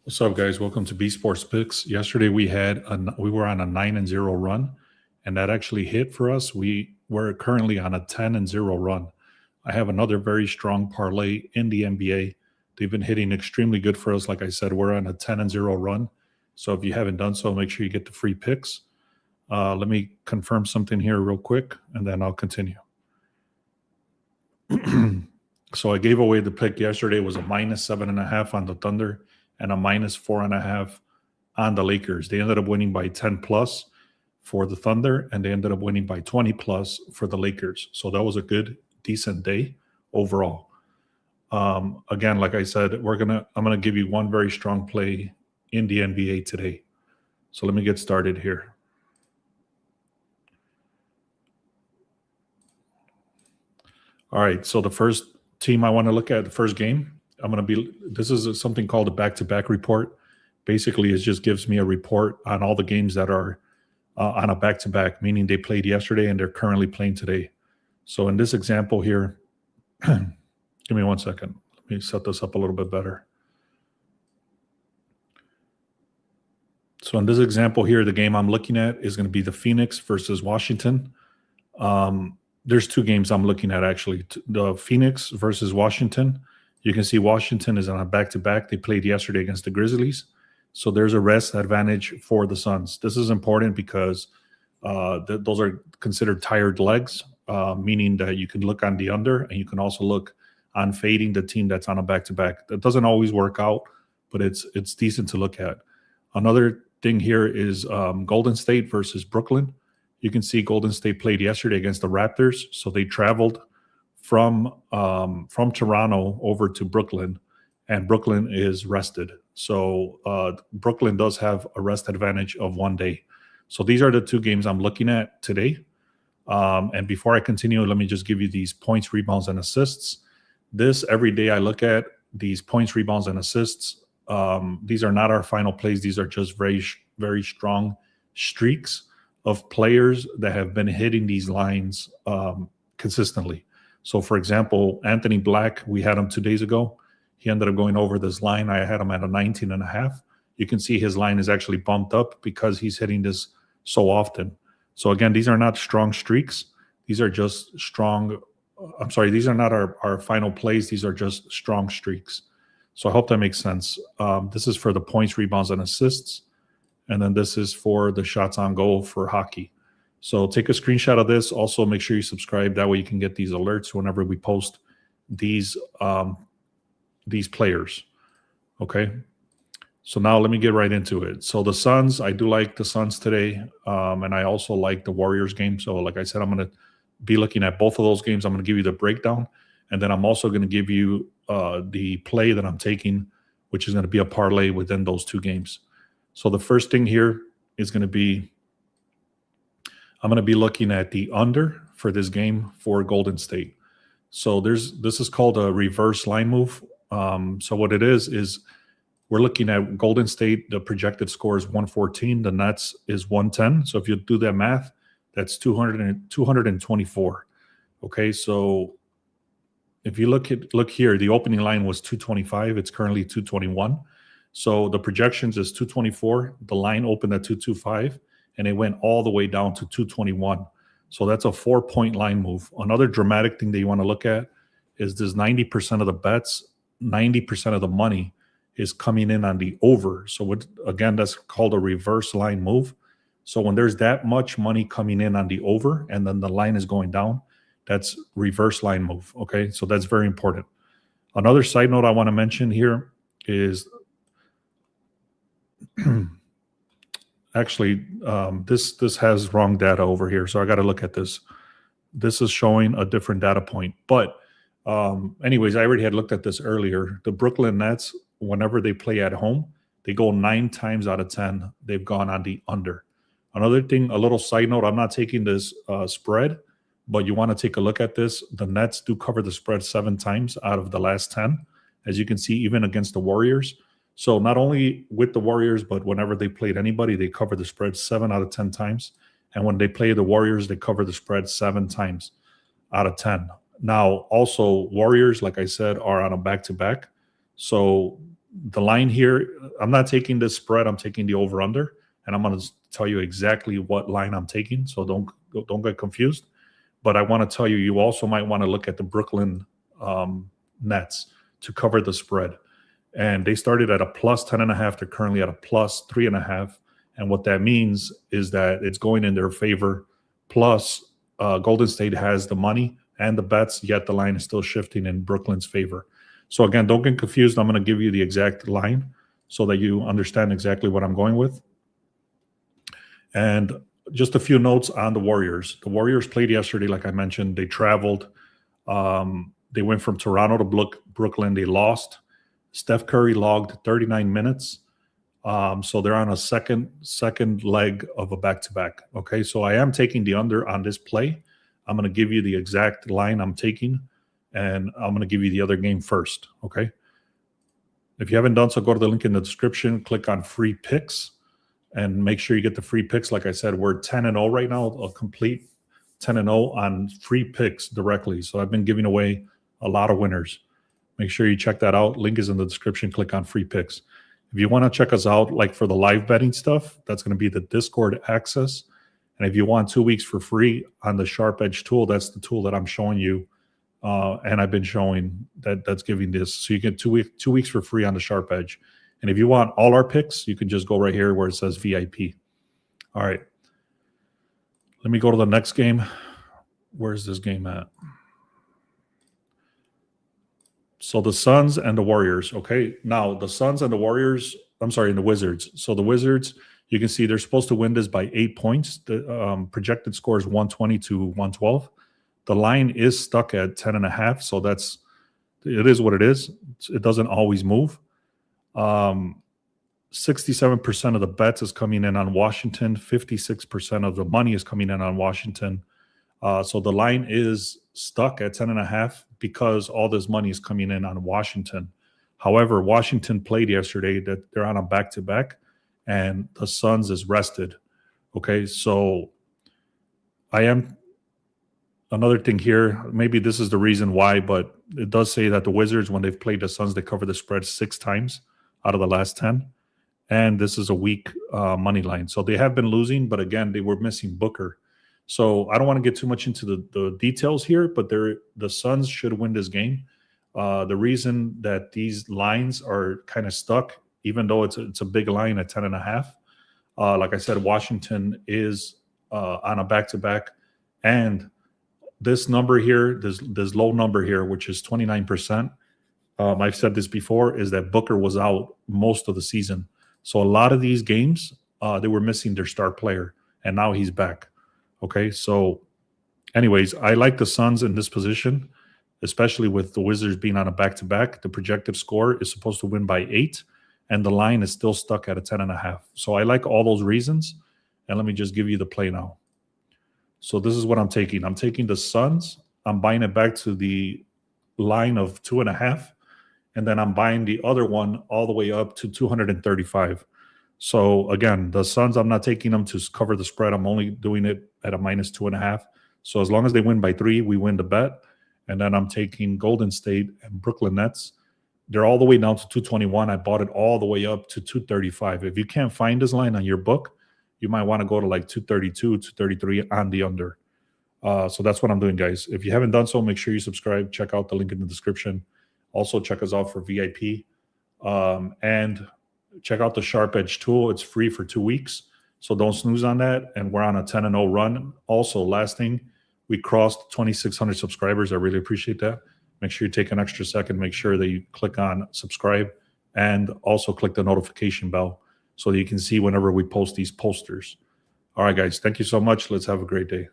What's up, guys? Welcome to B Sports Picks. Yesterday we were on a 9-0 run, and that actually hit for us. We're currently on a 10-0 run. I have another very strong parlay in the NBA. They've been hitting extremely good for us. Like I said, we're on a 10-0 run. So if you haven't done so, make sure you get the free picks. Let me confirm something here real quick, and then I'll continue. So I gave away the pick yesterday. It was a -7.5 on the Thunder and a -4.5 on the Lakers. They ended up winning by 10 plus for the Thunder, and they ended up winning by 20 plus for the Lakers. So that was a good, decent day overall. Again, like I said, I'm gonna give you one very strong play in the NBA today. So let me get started here. All right, so the first team I want to look at, the first game, this is something called a back-to-back report. Basically, it just gives me a report on all the games that are on a back-to-back, meaning they played yesterday and they're currently playing today. So in this example here, give me 1 second. Let me set this up a little bit better. So in this example here, the game I'm looking at is going to be the Phoenix versus Washington. There's two games I'm looking at, actually. The Phoenix versus Washington. You can see Washington is on a back-to-back. They played yesterday against the Grizzlies. So there's a rest advantage for the Suns. This is important because those are considered tired legs, meaning that you can look on the under and you can also look on fading the team that's on a back-to-back. That doesn't always work out, but it's decent to look at. Another thing here is Golden State versus Brooklyn. You can see Golden State played yesterday against the Raptors, so they traveled from Toronto over to Brooklyn, and Brooklyn is rested. So Brooklyn does have a rest advantage of 1 day. So these are the two games I'm looking at today. And before I continue, let me just give you these points, rebounds, and assists. Every day I look at these points, rebounds, and assists. These are not our final plays. These are just very, very strong streaks of players that have been hitting these lines consistently. So, for example, Anthony Black, we had him 2 days ago. He ended up going over this line. I had him at a 19.5. You can see his line is actually bumped up because he's hitting this so often. So, again, these are not strong streaks. These are just strong. I'm sorry, these are not our final plays. These are just strong streaks. So I hope that makes sense. This is for the points, rebounds, and assists. And then this is for the shots on goal for hockey. So take a screenshot of this. Also, make sure you subscribe. That way you can get these alerts whenever we post these players. Okay. So now let me get right into it. So the Suns, I do like the Suns today. And I also like the Warriors game. So like I said, I'm going to be looking at both of those games. I'm going to give you the breakdown. And then I'm also going to give you the play that I'm taking, which is going to be a parlay within those two games. So the first thing here is going to be, I'm going to be looking at the under for this game for Golden State. So this is called a reverse line move. So what it is we're looking at Golden State. The projected score is 114. The Nets is 110. So if you do that math, that's 224. Okay, so if you look here, the opening line was 225. It's currently 221. So the projections is 224. The line opened at 225, and it went all the way down to 221. So that's a 4-point line move. Another dramatic thing that you want to look at is this 90% of the bets, 90% of the money is coming in on the over. So again, that's called a reverse line move. So when there's that much money coming in on the over and then the line is going down, that's reverse line move. Okay, so that's very important. Another side note I want to mention here is actually this has wrong data over here, so I got to look at this. This is showing a different data point. But anyways, I already had looked at this earlier. The Brooklyn Nets, whenever they play at home, they go 9 times out of 10. They've gone on the under. Another thing, a little side note, I'm not taking this spread, but you want to take a look at this. The Nets do cover the spread 7 times out of the last 10, as you can see, even against the Warriors. So not only with the Warriors, but whenever they played anybody, they cover the spread 7 out of 10 times. And when they play the Warriors, they cover the spread 7 times out of 10. Now, also, Warriors, like I said, are on a back-to-back. So The line here, I'm not taking this spread. I'm taking the over/under, and I'm going to tell you exactly what line I'm taking. So don't get confused. But I want to tell you, you also might want to look at the Brooklyn Nets to cover the spread. And they started at a plus 10.5. They're currently at a plus 3.5. And what that means is that it's going in their favor. Plus, Golden State has the money and the bets, yet the line is still shifting in Brooklyn's favor. So again, don't get confused. I'm going to give you the exact line so that you understand exactly what I'm going with. And just a few notes on the Warriors. The Warriors played yesterday, like I mentioned. They traveled. They went from Toronto to Brooklyn. They lost. Steph Curry logged 39 minutes. So they're on a second leg of a back-to-back. Okay, so I am taking the under on this play. I'm going to give you the exact line I'm taking, and I'm going to give you the other game first. Okay. If you haven't done so, go to the link in the description, click on free picks, and make sure you get the free picks. Like I said, we're 10-0 right now, a complete 10-0 on free picks directly. So I've been giving away a lot of winners. Make sure you check that out. Link is in the description. Click on free picks. If you want to check us out, like for the live betting stuff, that's going to be the Discord access. And if you want 2 weeks for free on the Sharp Edge tool, that's the tool that I'm showing you. And I've been showing that's giving this. So you get 2 weeks for free on the Sharp Edge. And if you want all our picks, you can just go right here where it says VIP. All right. Let me go to the next game. Where's this game at? So the Suns and the Warriors. Okay. Now the Suns and the Warriors, I'm sorry, and the Wizards. So the Wizards, you can see they're supposed to win this by 8 points. The projected score is 120 to 112. The line is stuck at 10.5. So it is what it is. It doesn't always move. 67% of the bets is coming in on Washington. 56% of the money is coming in on Washington. So the line is stuck at 10.5 because all this money is coming in on Washington. However, Washington played yesterday. That they're on a back-to-back, and the Suns is rested. Okay, so I am another thing here. Maybe this is the reason why, but it does say that the Wizards, when they've played the Suns, they cover the spread 6 times out of the last 10. And this is a weak money line. So they have been losing, but again, they were missing Booker. So I don't want to get too much into the details here, but the Suns should win this game. The reason that these lines are kind of stuck, even though it's a big line at 10.5, like I said, Washington is on a back-to-back, and this number here, this low number here, which is 29%. I've said this before, is that Booker was out most of the season. So a lot of these games, they were missing their star player, and now he's back. Okay, so anyways, I like the Suns in this position, especially with the Wizards being on a back-to-back. The projected score is supposed to win by 8, and the line is still stuck at a 10.5. So I like all those reasons, and let me just give you the play now. So this is what I'm taking. I'm taking the Suns. I'm buying it back to the line of 2.5, and then I'm buying the other one all the way up to 235. So again, the Suns, I'm not taking them to cover the spread. I'm only doing it at a minus 2.5. So as long as they win by 3, we win the bet. And then I'm taking Golden State and Brooklyn Nets. They're all the way down to 221. I bought it all the way up to 235. If you can't find this line on your book, you might want to go to like 232, 233 on the under. So that's what I'm doing, guys. If you haven't done so, make sure you subscribe. Check out the link in the description. Also, check us out for VIP. And check out the Sharp Edge tool. It's free for 2 weeks. So don't snooze on that. And we're on a 10-0 run. Also, last thing, we crossed 2,600 subscribers. I really appreciate that. Make sure you take an extra second. Make sure that you click on subscribe and also click the notification bell so that you can see whenever we post these posters. All right, guys. Thank you so much. Let's have a great day.